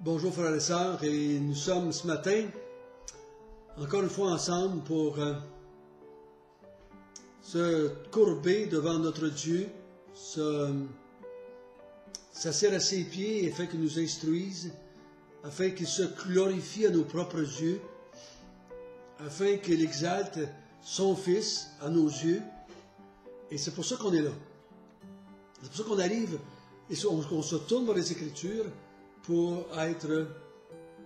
Bonjour frères et sœurs, et nous sommes ce matin encore une fois ensemble pour se courber devant notre Dieu, s'asseoir à ses pieds afin qu'il nous instruise, afin qu'il se glorifie à nos propres yeux, afin qu'il exalte son Fils à nos yeux. Et c'est pour ça qu'on est là. C'est pour ça qu'on arrive et qu'on se tourne vers les Écritures pour être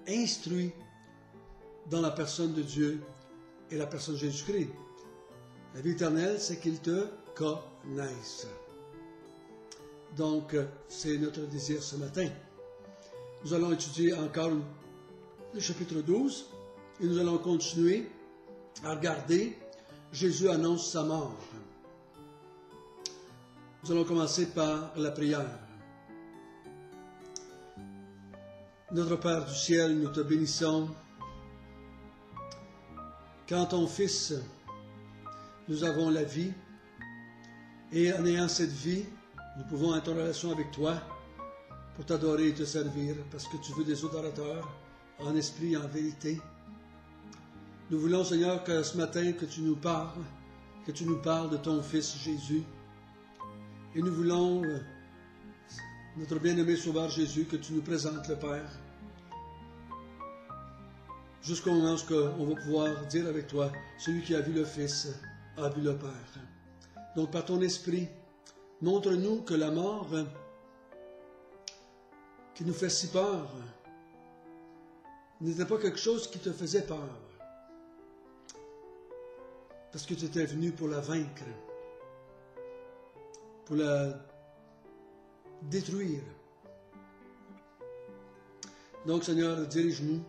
instruit dans la personne de Dieu et la personne de Jésus-Christ. La vie éternelle, c'est qu'il te connaisse. Donc, c'est notre désir ce matin. Nous allons étudier encore le chapitre 12 et nous allons continuer à regarder Jésus annonce sa mort. Nous allons commencer par la prière. Notre Père du ciel, nous te bénissons. Qu'en ton Fils, nous avons la vie, et en ayant cette vie, nous pouvons être en relation avec toi pour t'adorer et te servir, parce que tu veux des adorateurs en esprit et en vérité. Nous voulons, Seigneur, que ce matin, que tu nous parles de ton Fils Jésus. Et nous voulons, notre bien-aimé Sauveur Jésus, que tu nous présentes le Père, jusqu'au moment où on va pouvoir dire avec toi, celui qui a vu le Fils a vu le Père. Donc par ton esprit, montre-nous que la mort qui nous fait si peur n'était pas quelque chose qui te faisait peur, parce que tu étais venu pour la vaincre, pour la détruire. Donc, Seigneur, dirige-nous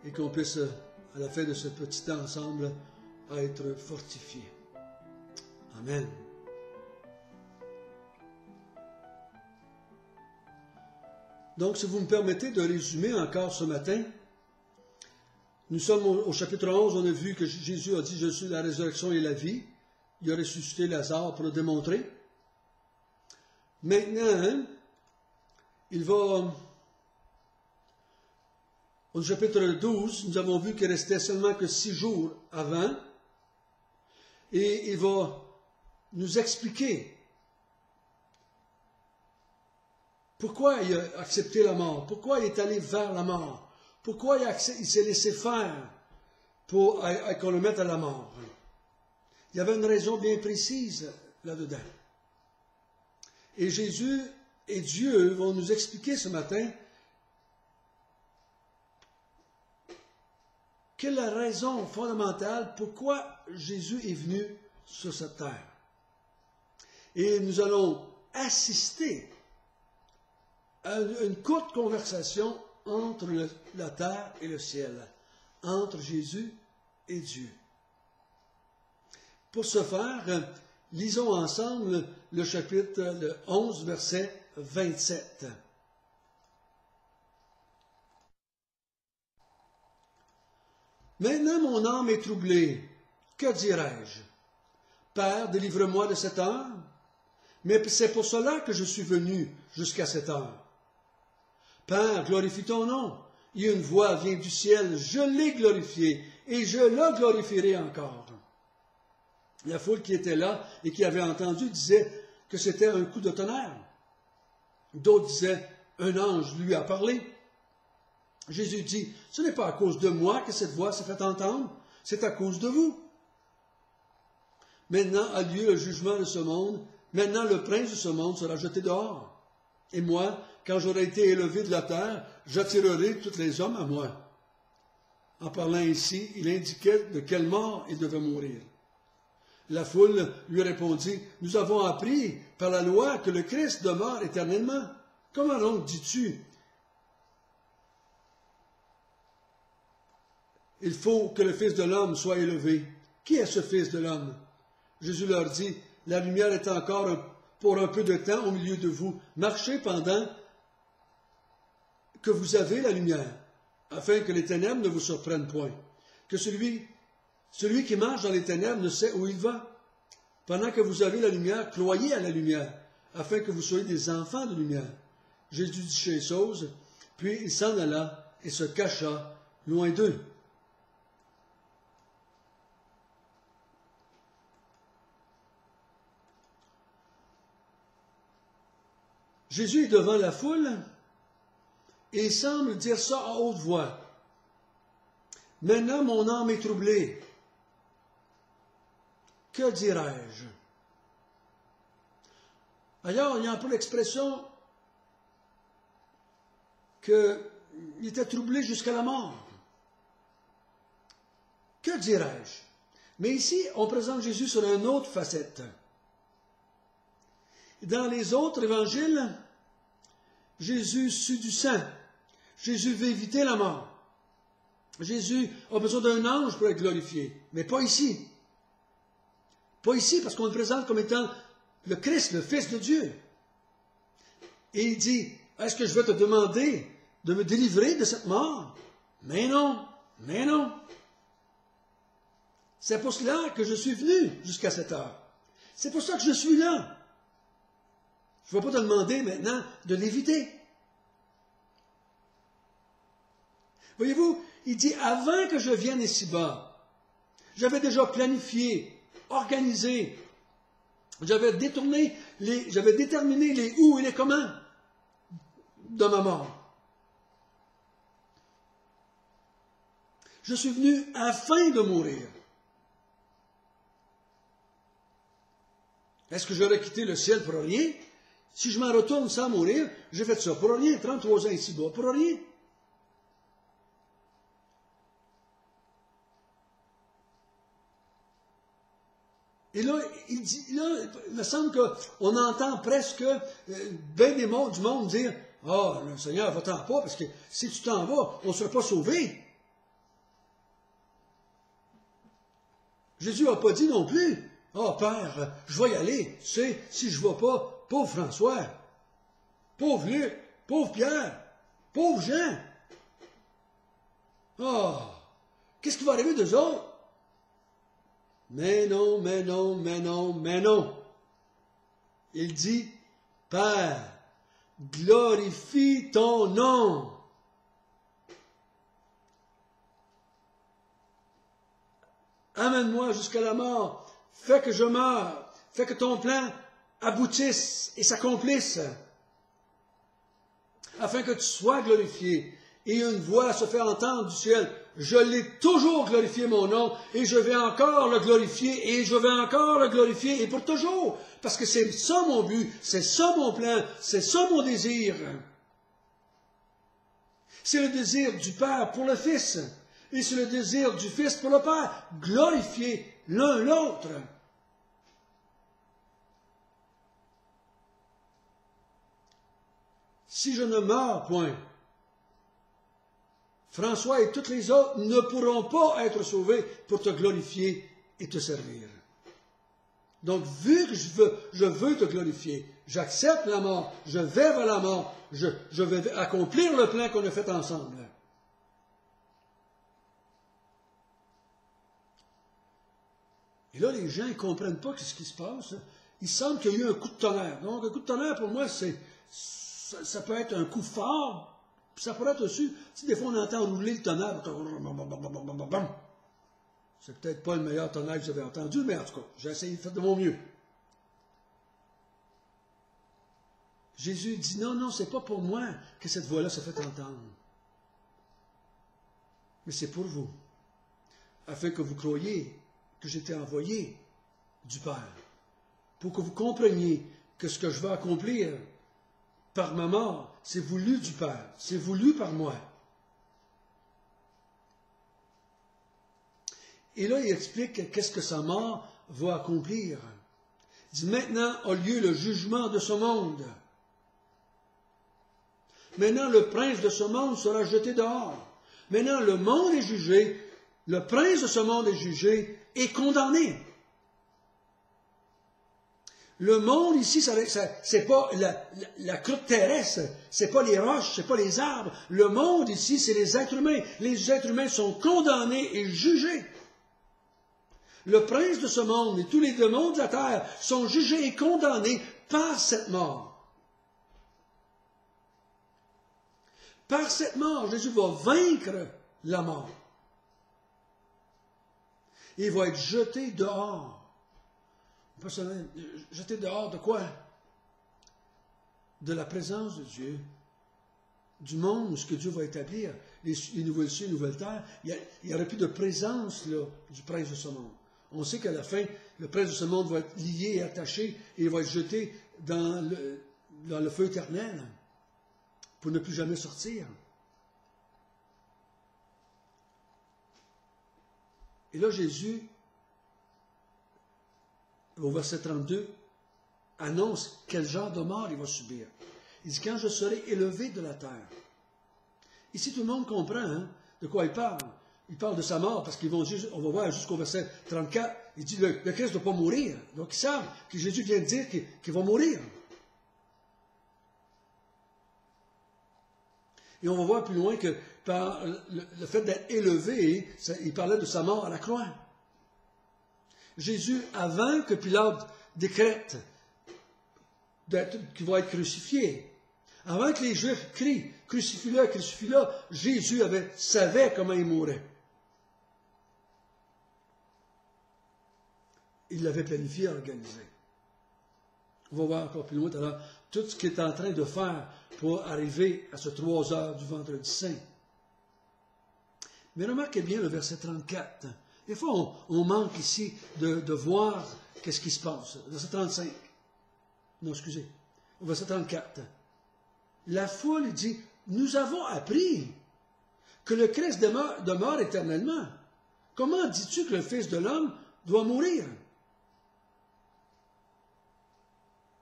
et qu'on puisse, à la fin de ce petit temps ensemble, être fortifiés. Amen. Donc, si vous me permettez de résumer encore ce matin, nous sommes au chapitre 11, on a vu que Jésus a dit « Je suis la résurrection et la vie ». Il a ressuscité Lazare pour le démontrer. Maintenant, il va, au chapitre 12, nous avons vu qu'il restait seulement que 6 jours avant, et il va nous expliquer pourquoi il a accepté la mort, pourquoi il est allé vers la mort, pourquoi il s'est laissé faire pour qu'on le mette à la mort. Il y avait une raison bien précise là-dedans. Et Jésus et Dieu vont nous expliquer ce matin quelle est la raison fondamentale pourquoi Jésus est venu sur cette terre. Et nous allons assister à une courte conversation entre la terre et le ciel, entre Jésus et Dieu. Pour ce faire, lisons ensemble le chapitre 11, verset 27. Maintenant mon âme est troublée, que dirai-je? Père, délivre-moi de cette heure. Mais c'est pour cela que je suis venu jusqu'à cette heure. Père, glorifie ton nom. Il y a une voix vient du ciel, je l'ai glorifié et je le glorifierai encore. La foule qui était là et qui avait entendu disait que c'était un coup de tonnerre. D'autres disaient, un ange lui a parlé. Jésus dit, ce n'est pas à cause de moi que cette voix s'est fait entendre, c'est à cause de vous. Maintenant a lieu le jugement de ce monde, maintenant le prince de ce monde sera jeté dehors. Et moi, quand j'aurai été élevé de la terre, j'attirerai tous les hommes à moi. En parlant ici, il indiquait de quelle mort il devait mourir. La foule lui répondit, « Nous avons appris par la loi que le Christ demeure éternellement. Comment donc dis-tu? Il faut que le Fils de l'homme soit élevé. Qui est ce Fils de l'homme? » Jésus leur dit, « La lumière est encore pour un peu de temps au milieu de vous. Marchez pendant que vous avez la lumière, afin que les ténèbres ne vous surprennent point. Que celui qui marche dans les ténèbres ne sait où il va. Pendant que vous avez la lumière, croyez à la lumière, afin que vous soyez des enfants de lumière. Jésus dit ces choses, Puis il s'en alla et se cacha loin d'eux. Jésus est devant la foule et il semble dire ça à haute voix. Maintenant, mon âme est troublée. Que dirais-je? Ailleurs, il y a un peu l'expression qu'il était troublé jusqu'à la mort. Que dirais-je? Mais ici, on présente Jésus sur une autre facette. Dans les autres évangiles, Jésus sue du sang. Jésus veut éviter la mort. Jésus a besoin d'un ange pour être glorifié. Mais pas ici. Pas ici, parce qu'on le présente comme étant le Christ, le Fils de Dieu. Et il dit, est-ce que je vais te demander de me délivrer de cette mort? Mais non, mais non. C'est pour cela que je suis venu jusqu'à cette heure. C'est pour ça que je suis là. Je ne vais pas te demander maintenant de l'éviter. Voyez-vous, il dit, avant que je vienne ici-bas, j'avais déjà planifié, organisé, j'avais déterminé les où et les comment de ma mort. Je suis venu afin de mourir. Est-ce que j'aurais quitté le ciel pour rien? Si je m'en retourne sans mourir, j'ai fait ça pour rien, 33 ans ici-bas, pour rien. Et là, il me semble qu'on entend presque bien du monde dire « Ah, le Seigneur, va-t'en pas, parce que si tu t'en vas, on ne sera pas sauvé. » Jésus n'a pas dit non plus « Ah, Père, je vais y aller. Tu sais, si je ne vais pas, pauvre François, pauvre Luc, pauvre Pierre, pauvre Jean. Ah, qu'est-ce qui va arriver d'eux autres? » Mais non, mais non, mais non, mais non. Il dit, Père, glorifie ton nom. Amène-moi jusqu'à la mort. Fais que je meure. Fais que ton plan aboutisse et s'accomplisse. Afin que tu sois glorifié. Et une voix se fait entendre du ciel. Je l'ai toujours glorifié mon nom, et je vais encore le glorifier, et je vais encore le glorifier, et pour toujours. Parce que c'est ça mon but, c'est ça mon plan, c'est ça mon désir. C'est le désir du Père pour le Fils, et c'est le désir du Fils pour le Père. Glorifier l'un l'autre. Si je ne meurs point, François et tous les autres ne pourront pas être sauvés pour te glorifier et te servir. Donc, vu que je veux te glorifier, j'accepte la mort, je vais vers la mort, je vais accomplir le plan qu'on a fait ensemble. Et là, les gens ne comprennent pas ce qui se passe. Il semble qu'il y a eu un coup de tonnerre. Donc, un coup de tonnerre, pour moi, ça peut être un coup fort. Puis ça pourrait être aussi, si des fois on entend rouler le tonnerre, c'est peut-être pas le meilleur tonnerre que vous avez entendu, mais en tout cas, j'ai essayé de faire de mon mieux. Jésus dit, non, non, c'est pas pour moi que cette voix-là se fait entendre. Mais c'est pour vous, afin que vous croyiez que j'étais envoyé du Père, pour que vous compreniez que ce que je vais accomplir par ma mort, c'est voulu du Père, c'est voulu par moi. Et là, il explique qu'est-ce que sa mort va accomplir. Il dit, maintenant a lieu le jugement de ce monde. Maintenant, le prince de ce monde sera jeté dehors. Maintenant, le monde est jugé, le prince de ce monde est jugé et condamné. Le monde ici, c'est pas la croûte terrestre, c'est pas les roches, c'est pas les arbres. Le monde ici, c'est les êtres humains. Les êtres humains sont condamnés et jugés. Le prince de ce monde et tous les démons de la terre sont jugés et condamnés par cette mort. Par cette mort, Jésus va vaincre la mort. Il va être jeté dehors. Jeté dehors de quoi? De la présence de Dieu, du monde où ce que Dieu va établir, les nouvelles cieux, les nouvelles terres. Il n'y aurait plus de présence là, du prince de ce monde. On sait qu'à la fin, le prince de ce monde va être lié et attaché et il va être jeté dans le feu éternel pour ne plus jamais sortir. Et là, Jésus, au verset 32, annonce quel genre de mort il va subir. Il dit, quand je serai élevé de la terre. Ici, tout le monde comprend hein, de quoi il parle. Il parle de sa mort, parce qu'on va voir jusqu'au verset 34, il dit, le Christ ne doit pas mourir. Donc, ils savent que Jésus vient de dire qu'il va mourir. Et on va voir plus loin que par le fait d'être élevé, il parlait de sa mort à la croix. Jésus, avant que Pilate décrète qu'il va être crucifié, avant que les Juifs crient « Crucifie-le, crucifie-le », Jésus savait comment il mourrait. Il l'avait planifié, organisé. On va voir encore plus loin tout à l'heure tout ce qu'il est en train de faire pour arriver à ce 3 heures du vendredi saint. Mais remarquez bien le verset 34. Des fois, on manque ici de voir qu'est-ce qui se passe. Verset 35. Non, excusez. Au verset 34. La foule dit, nous avons appris que le Christ demeure éternellement. Comment dis-tu que le Fils de l'homme doit mourir?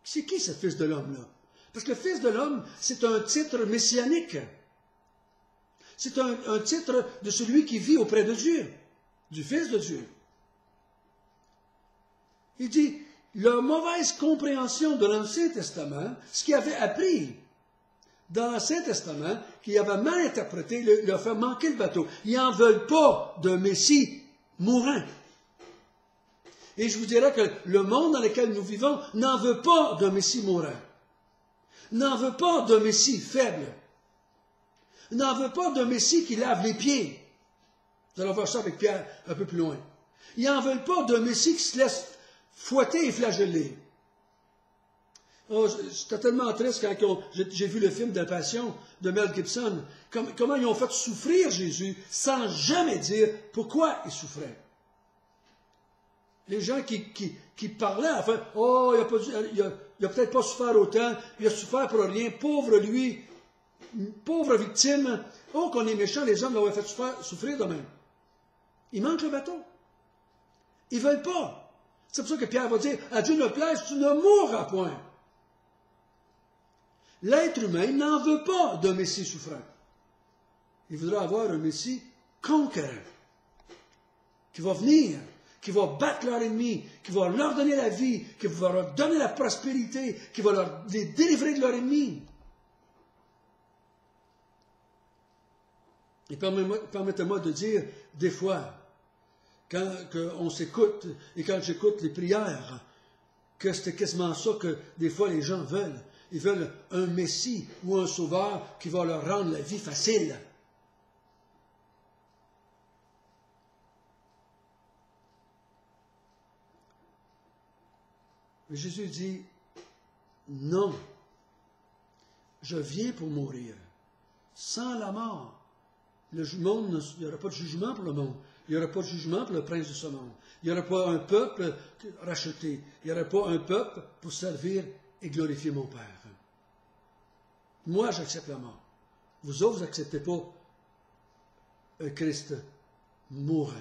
C'est qui ce Fils de l'homme-là? Parce que le Fils de l'homme, c'est un titre messianique. C'est un titre de celui qui vit auprès de Dieu, du Fils de Dieu. Il dit, la mauvaise compréhension de l'Ancien Testament, ce qu'il avait appris dans l'Ancien Testament, qu'il avait mal interprété, il a fait manquer le bateau. Ils n'en veulent pas d'un Messie mourant. Et je vous dirais que le monde dans lequel nous vivons n'en veut pas d'un Messie mourant. N'en veut pas d'un Messie faible. N'en veut pas d'un Messie qui lave les pieds. Nous allons voir ça avec Pierre un peu plus loin. Ils n'en veulent pas d'un Messie qui se laisse fouetter et flageller. Oh, j'étais tellement triste quand j'ai vu le film de la Passion de Mel Gibson. Comment ils ont fait souffrir Jésus sans jamais dire pourquoi il souffrait. Les gens qui parlaient, enfin, oh, il a peut-être pas souffert autant, il a souffert pour rien, pauvre lui, pauvre victime, oh, qu'on est méchant, les hommes l'avaient fait souffrir de même. Il manque le bateau. Ils ne veulent pas. C'est pour ça que Pierre va dire, à Dieu ne plaise, tu ne mourras point. L'être humain n'en veut pas d'un Messie souffrant. Il voudra avoir un Messie conquérant, qui va venir, qui va battre leur ennemi, qui va leur donner la vie, qui va leur donner la prospérité, qui va les délivrer de leur ennemi. Et permettez-moi de dire, des fois, quand on s'écoute, et quand j'écoute les prières, que c'est quasiment ça que des fois les gens veulent. Ils veulent un Messie ou un Sauveur qui va leur rendre la vie facile. Mais Jésus dit, non, je viens pour mourir. Sans la mort, il n'y aura pas de jugement pour le monde. Il n'y aura pas de jugement pour le prince de ce monde. Il n'y aura pas un peuple racheté. Il n'y aura pas un peuple pour servir et glorifier mon Père. Moi, j'accepte la mort. Vous autres, vous n'acceptez pas un Christ mourant.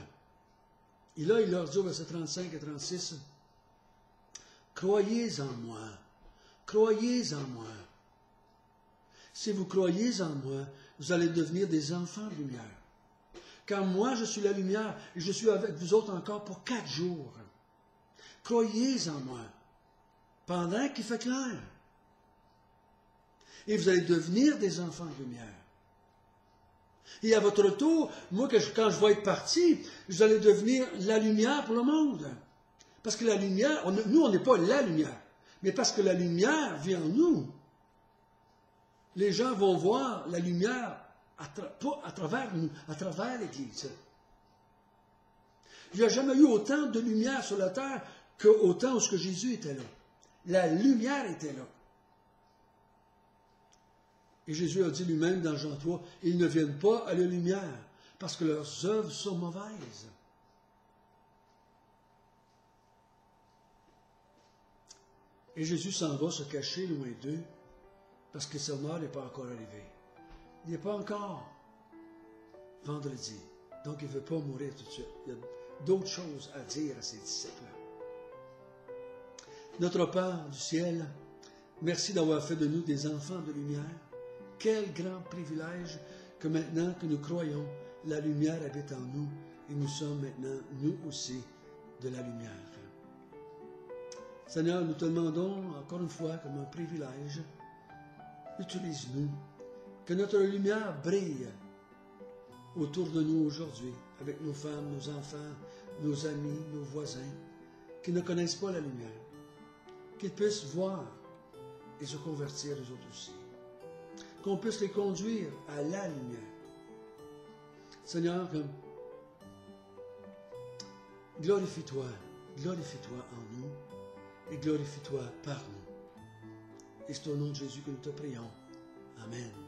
Et là, il leur dit au verset 35 et 36, croyez en moi. Croyez en moi. Si vous croyez en moi, vous allez devenir des enfants de lumière. Car moi, je suis la lumière et je suis avec vous autres encore pour 4 jours. Croyez en moi pendant qu'il fait clair. Et vous allez devenir des enfants de lumière. Et à votre tour, moi, quand je vais être parti, vous allez devenir la lumière pour le monde. Parce que la lumière, nous, on n'est pas la lumière. Mais parce que la lumière vient en nous. les gens vont voir la lumière pas à travers nous, à travers l'Église. Il n'y a jamais eu autant de lumière sur la terre qu'au temps où Jésus était là. La lumière était là. Et Jésus a dit lui-même dans Jean 3, ils ne viennent pas à la lumière parce que leurs œuvres sont mauvaises. Et Jésus s'en va se cacher loin d'eux parce que son heure n'est pas encore arrivée. Il n'est pas encore vendredi. Donc il ne veut pas mourir tout de suite. Il y a d'autres choses à dire à ses disciples. Notre Père du ciel, merci d'avoir fait de nous des enfants de lumière. Quel grand privilège que maintenant que nous croyons, la lumière habite en nous et nous sommes maintenant, nous aussi, de la lumière. Seigneur, nous te demandons encore une fois comme un privilège, utilise-nous, que notre lumière brille autour de nous aujourd'hui, avec nos femmes, nos enfants, nos amis, nos voisins, qui ne connaissent pas la lumière, qu'ils puissent voir et se convertir les autres aussi, qu'on puisse les conduire à la lumière. Seigneur, glorifie-toi en nous et glorifie-toi par nous. Et c'est au nom de Jésus que nous te prions. Amen.